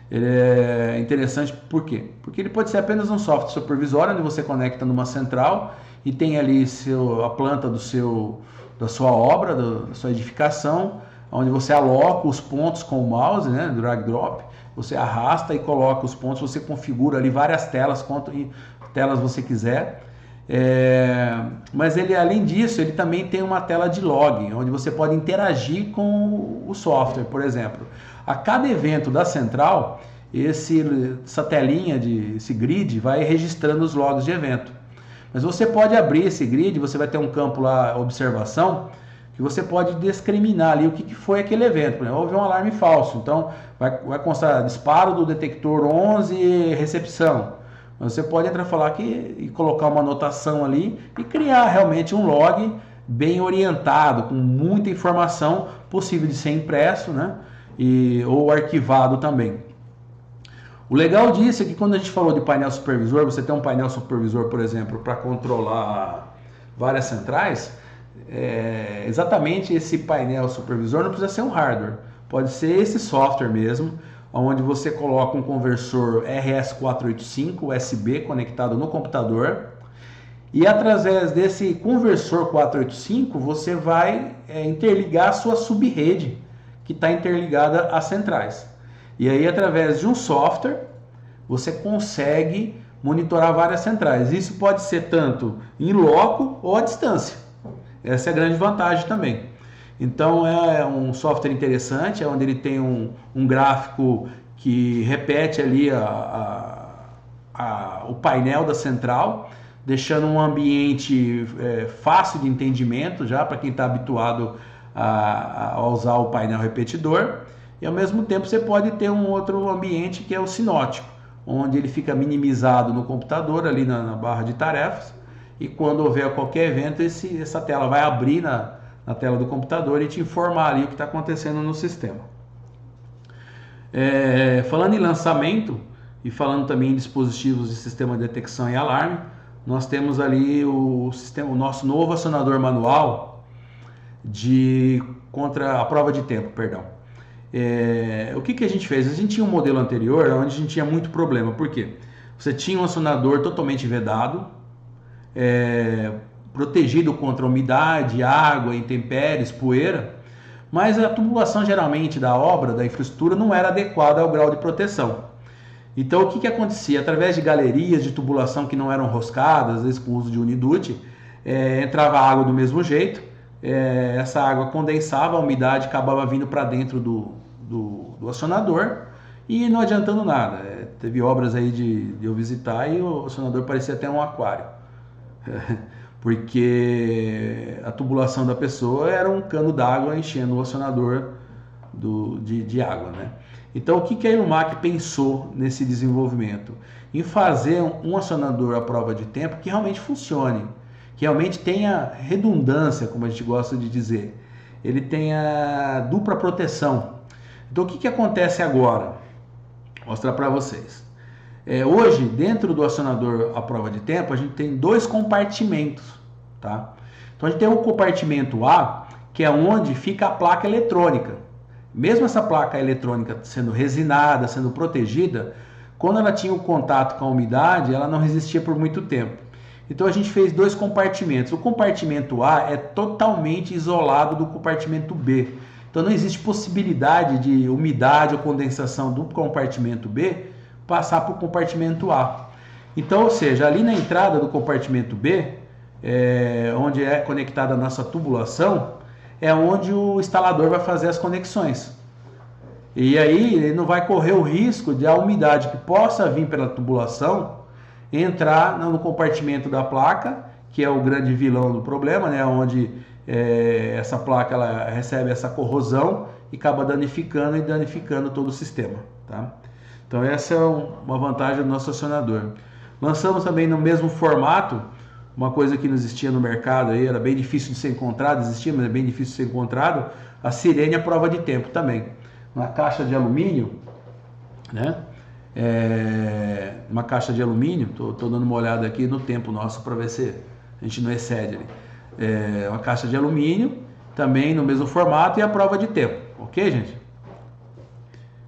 ele é interessante por quê? Porque ele pode ser apenas um software supervisório onde você conecta numa central e tem ali a planta da sua obra, da sua edificação, onde você aloca os pontos com o mouse, né, drag drop, você arrasta e coloca os pontos, você configura ali várias telas, quantas telas você quiser. Mas ele, além disso, ele também tem uma tela de log, onde você pode interagir com o software, por exemplo. A cada evento da central, essa telinha, esse grid, vai registrando os logs de evento. Mas você pode abrir esse grid, você vai ter um campo lá, observação, que você pode discriminar ali o que foi aquele evento. Por exemplo, houve um alarme falso, então vai constar disparo do detector 11, recepção. Mas você pode entrar falar aqui e colocar uma anotação ali e criar realmente um log bem orientado, com muita informação possível de ser impresso, né? Ou arquivado também. O legal disso é que quando a gente falou de painel supervisor, você tem um painel supervisor, por exemplo, para controlar várias centrais, exatamente esse painel supervisor não precisa ser um hardware, pode ser esse software mesmo, onde você coloca um conversor RS485 USB conectado no computador e através desse conversor 485 você vai interligar a sua subrede que está interligada às centrais. E aí, através de um software, você consegue monitorar várias centrais. Isso pode ser tanto em loco ou à distância. Essa é a grande vantagem também. Então, é um software interessante, onde ele tem um gráfico que repete ali o painel da central, deixando um ambiente fácil de entendimento já para quem está habituado a usar o painel repetidor. E ao mesmo tempo você pode ter um outro ambiente que é o sinótico, onde ele fica minimizado no computador, ali na barra de tarefas, e quando houver qualquer evento, essa tela vai abrir na tela do computador e te informar ali o que está acontecendo no sistema. Falando em lançamento e falando também em dispositivos de sistema de detecção e alarme, nós temos ali o nosso novo acionador manual contra a prova de tempo, perdão. O que a gente fez? A gente tinha um modelo anterior onde a gente tinha muito problema. Por quê? Você tinha um acionador totalmente vedado, protegido contra umidade, água, intempéries, poeira, mas a tubulação geralmente da obra, da infraestrutura, não era adequada ao grau de proteção. Então o que acontecia? Através de galerias de tubulação que não eram roscadas, às vezes com uso de uniduct, entrava água do mesmo jeito, essa água condensava, a umidade acabava vindo para dentro do acionador e não adiantando nada. Teve obras aí de eu visitar e o acionador parecia até um aquário. Porque a tubulação da pessoa era um cano d'água enchendo o acionador de água, né? Então, o que a Ilumac pensou nesse desenvolvimento? Em fazer um acionador à prova de tempo que realmente funcione, que realmente tenha redundância, como a gente gosta de dizer. Ele tenha dupla proteção. Então, o que acontece agora? Vou mostrar para vocês. Hoje, dentro do acionador à prova de tempo, a gente tem 2 compartimentos, tá? Então, a gente tem o compartimento A, que é onde fica a placa eletrônica. Mesmo essa placa eletrônica sendo resinada, sendo protegida, quando ela tinha o contato com a umidade, ela não resistia por muito tempo. Então a gente fez 2 compartimentos. O compartimento A é totalmente isolado do compartimento B. Então não existe possibilidade de umidade ou condensação do compartimento B passar para o compartimento A. Então, ou seja, ali na entrada do compartimento B, onde é conectada a nossa tubulação, é onde o instalador vai fazer as conexões. E aí ele não vai correr o risco de a umidade que possa vir pela tubulação entrar no compartimento da placa, que é o grande vilão do problema, né? Onde essa placa ela recebe essa corrosão e acaba danificando todo o sistema. Tá? Então essa é uma vantagem do nosso acionador. Lançamos também no mesmo formato, uma coisa que não existia no mercado, aí, era bem difícil de ser encontrado, existia, mas é bem difícil de ser encontrado, a sirene à prova de tempo também. Uma caixa de alumínio, né? Uma caixa de alumínio, tô dando uma olhada aqui no tempo nosso para ver se a gente não excede ali. Uma caixa de alumínio, também no mesmo formato e a prova de tempo, ok, gente?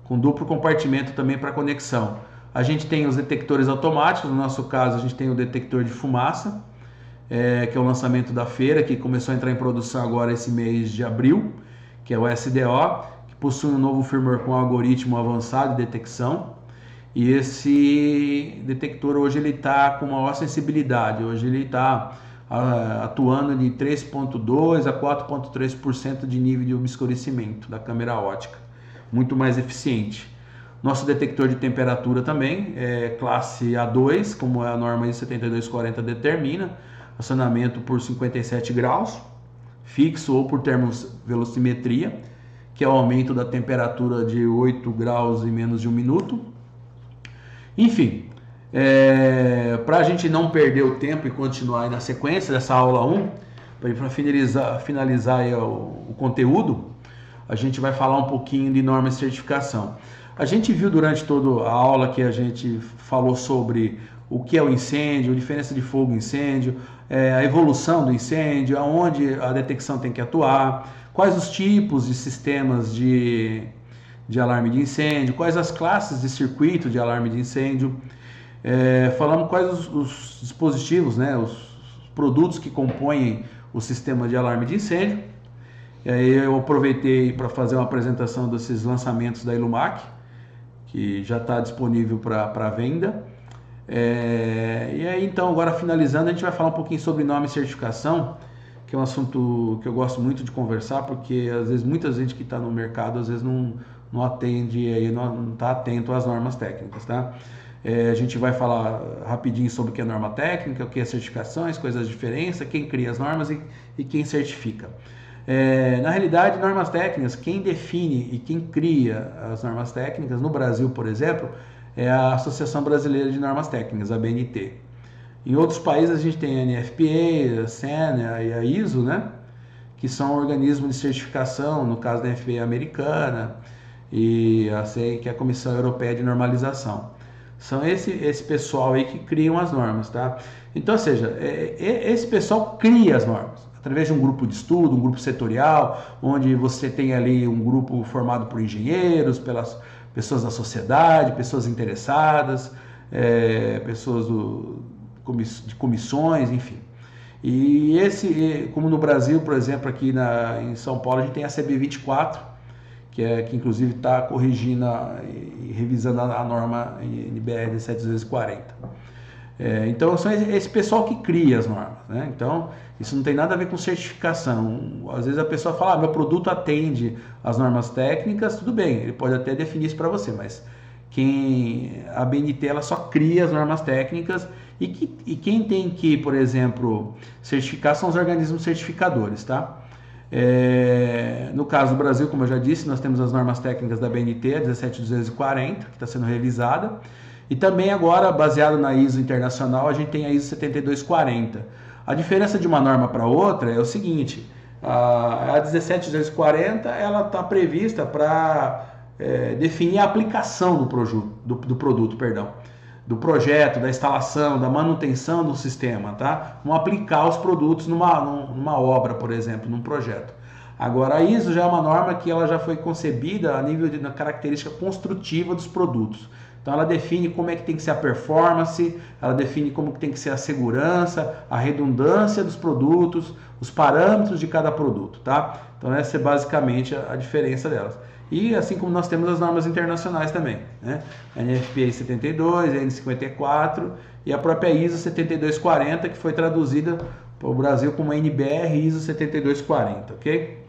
Com duplo compartimento também para conexão. A gente tem os detectores automáticos, no nosso caso a gente tem o detector de fumaça, que é o lançamento da feira, que começou a entrar em produção agora esse mês de abril, que é o SDO, que possui um novo firmware com algoritmo avançado de detecção. E esse detector hoje ele está com maior sensibilidade, hoje ele está atuando de 3,2% a 4,3% de nível de obscurecimento da câmera ótica, muito mais eficiente. Nosso detector de temperatura também é classe A2, como a norma ISO 7240 determina, acionamento por 57 graus, fixo ou por termovelocimetria, que é o aumento da temperatura de 8 graus em menos de 1 minuto. Enfim, para a gente não perder o tempo e continuar aí na sequência dessa aula 1, para finalizar aí o conteúdo, a gente vai falar um pouquinho de norma e certificação. A gente viu durante toda a aula que a gente falou sobre o que é o incêndio, a diferença de fogo e incêndio, a evolução do incêndio, aonde a detecção tem que atuar, quais os tipos de sistemas de alarme de incêndio, quais as classes de circuito de alarme de incêndio, falamos quais os dispositivos, né, os produtos que compõem o sistema de alarme de incêndio. E aí eu aproveitei para fazer uma apresentação desses lançamentos da Ilumac, que já está disponível para venda. E aí então, agora finalizando, a gente vai falar um pouquinho sobre norma e certificação, que é um assunto que eu gosto muito de conversar, porque às vezes muita gente que está no mercado às vezes não atende, aí não está atento às normas técnicas, tá? A gente vai falar rapidinho sobre o que é norma técnica, o que é certificações, quais as diferenças, quem cria as normas e quem certifica. Na realidade, normas técnicas, quem define e quem cria as normas técnicas, no Brasil, por exemplo, é a Associação Brasileira de Normas Técnicas, a ABNT. Em outros países a gente tem a NFPA, a SEN e a ISO, né? Que são organismos de certificação, no caso da NFPA americana, e a CEI, que é a Comissão Europeia de Normalização. São esse pessoal aí que criam as normas, tá? Então, ou seja, esse pessoal cria as normas, através de um grupo de estudo, um grupo setorial, onde você tem ali um grupo formado por engenheiros, pelas pessoas da sociedade, pessoas interessadas, pessoas de comissões, enfim. E como no Brasil, por exemplo, aqui em São Paulo, a gente tem a CB24, que inclusive está corrigindo e revisando a norma NBR 7240. Então, são esse pessoal que cria as normas, né? Então, isso não tem nada a ver com certificação. Às vezes a pessoa fala, meu produto atende às normas técnicas, tudo bem, ele pode até definir isso para você, mas a ABNT ela só cria as normas técnicas e quem tem que, por exemplo, certificar são os organismos certificadores, tá? No caso do Brasil, como eu já disse, nós temos as normas técnicas da BNT, a 17240, que está sendo revisada, e também agora, baseado na ISO internacional, a gente tem a ISO 7240. A diferença de uma norma para outra é o seguinte: a 17240 ela está prevista para definir a aplicação do produto, do projeto, da instalação, da manutenção do sistema, tá? Não aplicar os produtos numa obra, por exemplo, num projeto. Agora, a ISO já é uma norma que ela já foi concebida a nível da característica construtiva dos produtos. Então, ela define como é que tem que ser a performance, ela define como que tem que ser a segurança, a redundância dos produtos, os parâmetros de cada produto, tá? Então, essa é basicamente a diferença delas. E assim como nós temos as normas internacionais também, né? A NFPA 72, a N54 e a própria ISO 7240, que foi traduzida para o Brasil como a NBR ISO 7240, ok?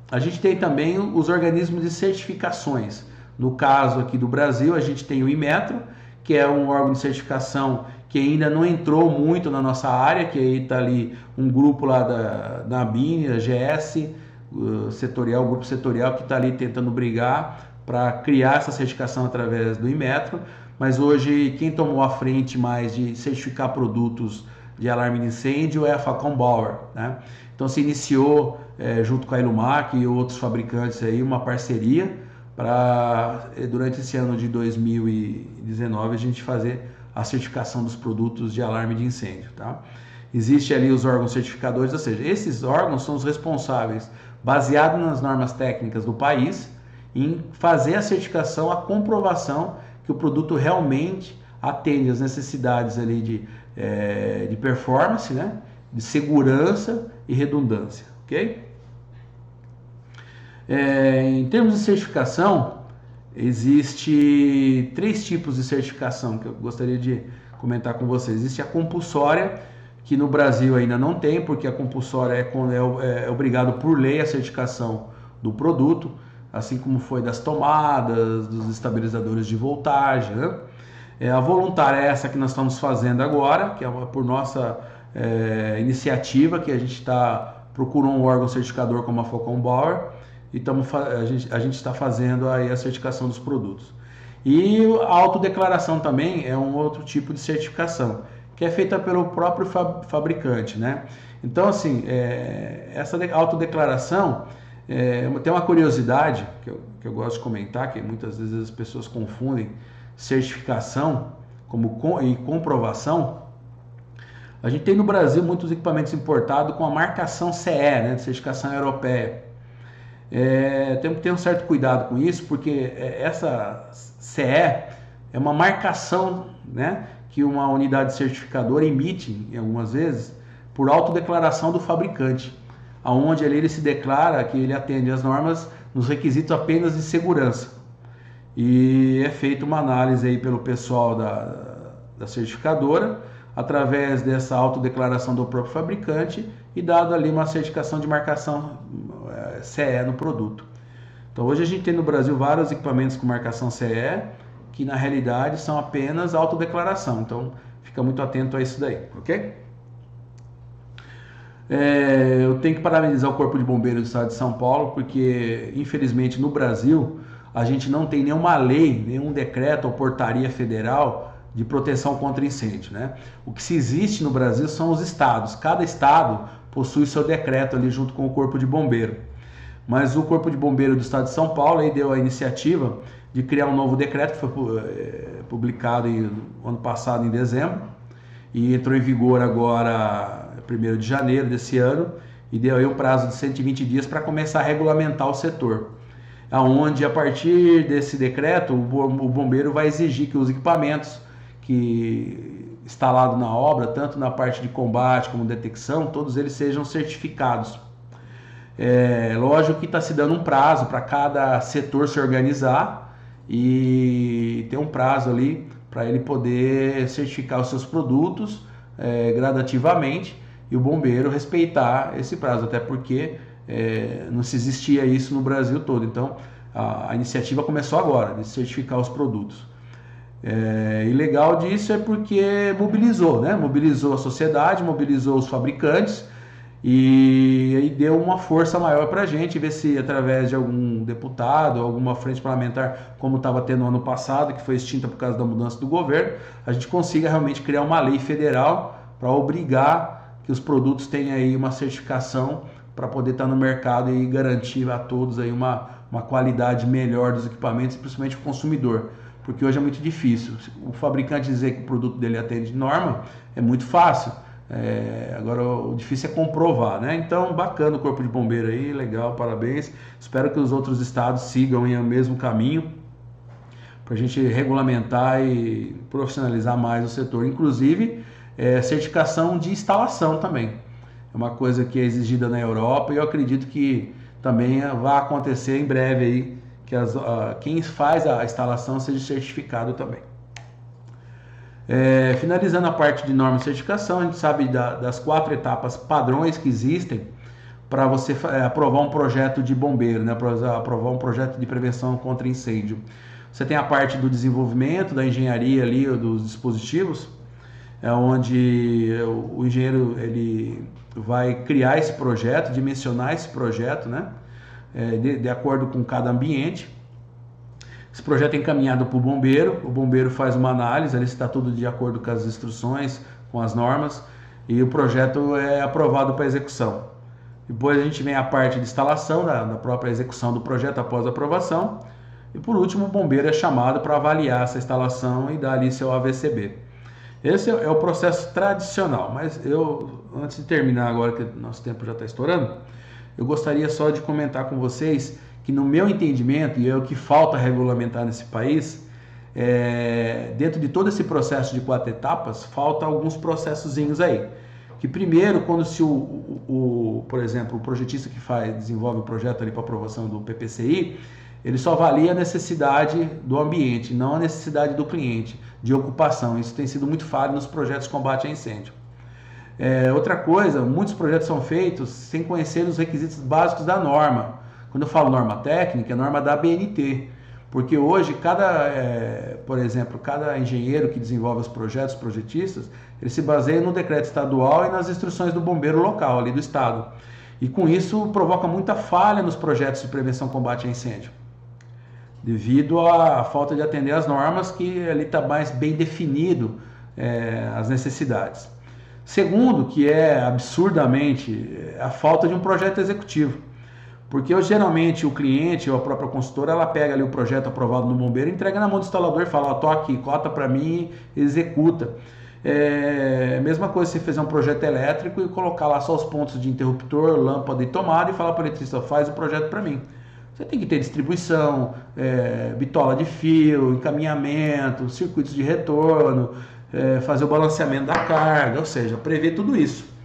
A gente tem também os organismos de certificações. No caso aqui do Brasil, a gente tem o Inmetro, que é um órgão de certificação que ainda não entrou muito na nossa área, que aí está ali um grupo lá da ABIN, a GS, setorial, o grupo setorial que está ali tentando brigar para criar essa certificação através do Inmetro, mas hoje quem tomou a frente mais de certificar produtos de alarme de incêndio é a Falcon Bauer, né? Então se iniciou junto com a Ilumac e outros fabricantes aí uma parceria para durante esse ano de 2019 a gente fazer a certificação dos produtos de alarme de incêndio, tá? Existe ali os órgãos certificadores, ou seja, esses órgãos são os responsáveis, baseado nas normas técnicas do país, em fazer a certificação, a comprovação que o produto realmente atende às necessidades ali de performance, né? De segurança e redundância, ok? Em termos de certificação, existe 3 tipos de certificação que eu gostaria de comentar com vocês. Existe a compulsória, que no Brasil ainda não tem, porque a compulsória é obrigado por lei a certificação do produto, assim como foi das tomadas, dos estabilizadores de voltagem, né? A voluntária é essa que nós estamos fazendo agora, que é por nossa iniciativa, que a gente procurou um órgão certificador como a Falcon Bauer, e a gente está fazendo aí a certificação dos produtos. E a autodeclaração também é um outro tipo de certificação, que é feita pelo próprio fabricante, né? Então, assim, essa autodeclaração, tem uma curiosidade que eu gosto de comentar, que muitas vezes as pessoas confundem certificação e comprovação. A gente tem no Brasil muitos equipamentos importados com a marcação CE, né, de certificação europeia. Temos que ter um certo cuidado com isso, porque essa CE é uma marcação, né, que uma unidade certificadora emite, algumas vezes, por autodeclaração do fabricante, onde ele se declara que ele atende às normas nos requisitos apenas de segurança. E é feita uma análise aí pelo pessoal da certificadora, através dessa autodeclaração do próprio fabricante e dado ali uma certificação de marcação CE no produto. Então hoje a gente tem no Brasil vários equipamentos com marcação CE, que na realidade são apenas autodeclaração, então fica muito atento a isso daí, ok? Eu tenho que parabenizar o Corpo de Bombeiros do Estado de São Paulo, porque infelizmente no Brasil a gente não tem nenhuma lei, nenhum decreto ou portaria federal de proteção contra incêndio, né? O que se existe no Brasil são os estados, cada estado possui seu decreto ali junto com o Corpo de Bombeiro. Mas o Corpo de Bombeiro do Estado de São Paulo aí deu a iniciativa de criar um novo decreto, que foi publicado ano passado, em dezembro, e entrou em vigor agora, 1º de janeiro desse ano, e deu aí um prazo de 120 dias para começar a regulamentar o setor. Onde, a partir desse decreto, o bombeiro vai exigir que os equipamentos instalados na obra, tanto na parte de combate como detecção, todos eles sejam certificados. Lógico que está se dando um prazo para cada setor se organizar e ter um prazo ali para ele poder certificar os seus produtos gradativamente e o bombeiro respeitar esse prazo, até porque não se existia isso no Brasil todo. Então a iniciativa começou agora, de certificar os produtos. E legal disso é porque mobilizou, né? Mobilizou a sociedade, mobilizou os fabricantes e deu uma força maior para a gente, ver se através de algum deputado, alguma frente parlamentar, como estava tendo no ano passado, que foi extinta por causa da mudança do governo, a gente consiga realmente criar uma lei federal para obrigar que os produtos tenham aí uma certificação para poder estar no mercado e garantir a todos aí uma qualidade melhor dos equipamentos, principalmente o consumidor. Porque hoje é muito difícil. O fabricante dizer que o produto dele atende norma é muito fácil. Agora o difícil é comprovar, né? Então, bacana o Corpo de Bombeiro aí, legal, parabéns. Espero que os outros estados sigam o mesmo caminho para a gente regulamentar e profissionalizar mais o setor. Inclusive, certificação de instalação também. É uma coisa que é exigida na Europa e eu acredito que também vai acontecer em breve aí, que quem faz a instalação seja certificado também. Finalizando a parte de norma e certificação, a gente sabe das 4 etapas padrões que existem para você aprovar um projeto de bombeiro, né? Para aprovar um projeto de prevenção contra incêndio. Você tem a parte do desenvolvimento, da engenharia ali, dos dispositivos, onde o engenheiro ele vai criar esse projeto, dimensionar esse projeto, né? De acordo com cada ambiente. Esse projeto é encaminhado para o bombeiro faz uma análise, ali está tudo de acordo com as instruções, com as normas, e o projeto é aprovado para execução. Depois a gente vem a parte de instalação, da própria execução do projeto após a aprovação, e por último o bombeiro é chamado para avaliar essa instalação e dar ali seu AVCB. Esse é o processo tradicional, mas antes de terminar agora, que nosso tempo já está estourando, eu gostaria só de comentar com vocês que no meu entendimento, e é o que falta regulamentar nesse país, dentro de todo esse processo de 4 etapas, falta alguns processozinhos aí. Que primeiro, quando por exemplo, o projetista que desenvolve o projeto ali para aprovação do PPCI, ele só avalia a necessidade do ambiente, não a necessidade do cliente, de ocupação. Isso tem sido muito falho nos projetos de combate a incêndio. Outra coisa, muitos projetos são feitos sem conhecer os requisitos básicos da norma. Quando eu falo norma técnica, é norma da ABNT, porque hoje por exemplo, cada engenheiro que desenvolve os projetos, projetistas, ele se baseia no decreto estadual e nas instruções do bombeiro local, ali do estado. E com isso provoca muita falha nos projetos de prevenção e combate a incêndio, devido à falta de atender às normas, que ali está mais bem definido as necessidades. Segundo, que é absurdamente a falta de um projeto executivo. Porque geralmente o cliente ou a própria consultora, ela pega ali o projeto aprovado no bombeiro, entrega na mão do instalador e fala, tô aqui, cota para mim, executa. Mesma coisa se fizer um projeto elétrico e colocar lá só os pontos de interruptor, lâmpada e tomada e falar para o eletricista, faz o projeto para mim. Você tem que ter distribuição, bitola de fio, encaminhamento, circuitos de retorno, fazer o balanceamento da carga, ou seja, prever tudo isso.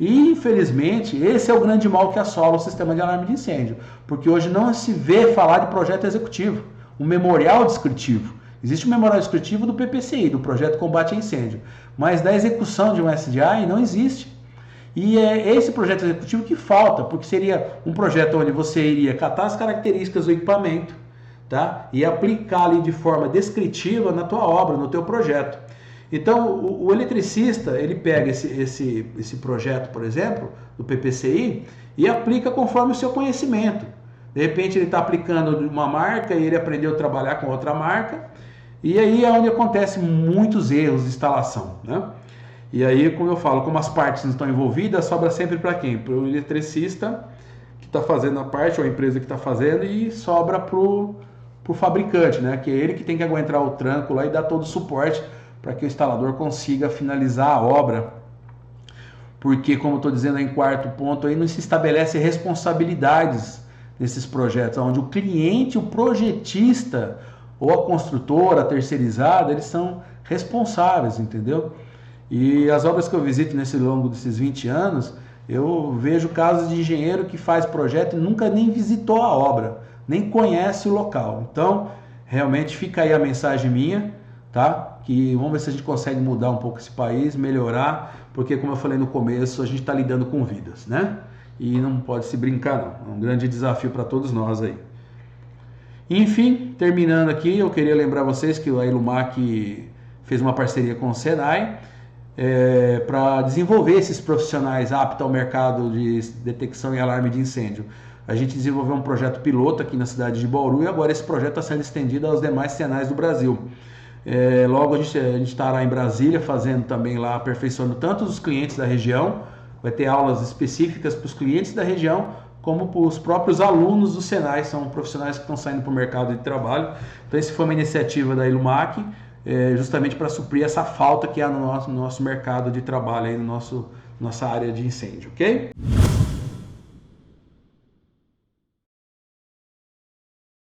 E, infelizmente, esse é o grande mal que assola o sistema de alarme de incêndio, porque hoje não se vê falar de projeto executivo, um memorial descritivo. Existe um memorial descritivo do PPCI, do Projeto Combate a Incêndio, mas da execução de um SDI não existe. E é esse projeto executivo que falta, porque seria um projeto onde você iria catar as características do equipamento, tá? E aplicar ali de forma descritiva na tua obra, no teu projeto. Então, o eletricista, ele pega esse projeto, por exemplo, do PPCI, e aplica conforme o seu conhecimento. De repente, ele está aplicando uma marca e ele aprendeu a trabalhar com outra marca, e aí é onde acontecem muitos erros de instalação, né? E aí, como eu falo, como as partes não estão envolvidas, sobra sempre para quem? Para o eletricista que está fazendo a parte, ou a empresa que está fazendo, e sobra para o fabricante, né? Que é ele que tem que aguentar o tranco lá e dar todo o suporte para que o instalador consiga finalizar a obra, porque, como estou dizendo aí em 4º ponto, aí não se estabelece responsabilidades nesses projetos, onde o cliente, o projetista ou a construtora, a terceirizada, eles são responsáveis, entendeu? E as obras que eu visito nesse longo desses 20 anos, eu vejo casos de engenheiro que faz projeto e nunca nem visitou a obra, nem conhece o local. Então, realmente fica aí a mensagem minha, tá? Que vamos ver se a gente consegue mudar um pouco esse país, melhorar, porque como eu falei no começo, a gente está lidando com vidas, né? E não pode se brincar não, é um grande desafio para todos nós aí. Enfim, terminando aqui, eu queria lembrar vocês que a Ilumac fez uma parceria com o Senai para desenvolver esses profissionais aptos ao mercado de detecção e alarme de incêndio. A gente desenvolveu um projeto piloto aqui na cidade de Bauru e agora esse projeto está sendo estendido aos demais Senais do Brasil. Logo a gente estará em Brasília fazendo também lá, aperfeiçoando tanto os clientes da região, vai ter aulas específicas para os clientes da região, como para os próprios alunos do Senai, são profissionais que estão saindo para o mercado de trabalho. Então essa foi uma iniciativa da Ilumac, justamente para suprir essa falta que há no nosso mercado de trabalho, aí no nossa área de incêndio, ok?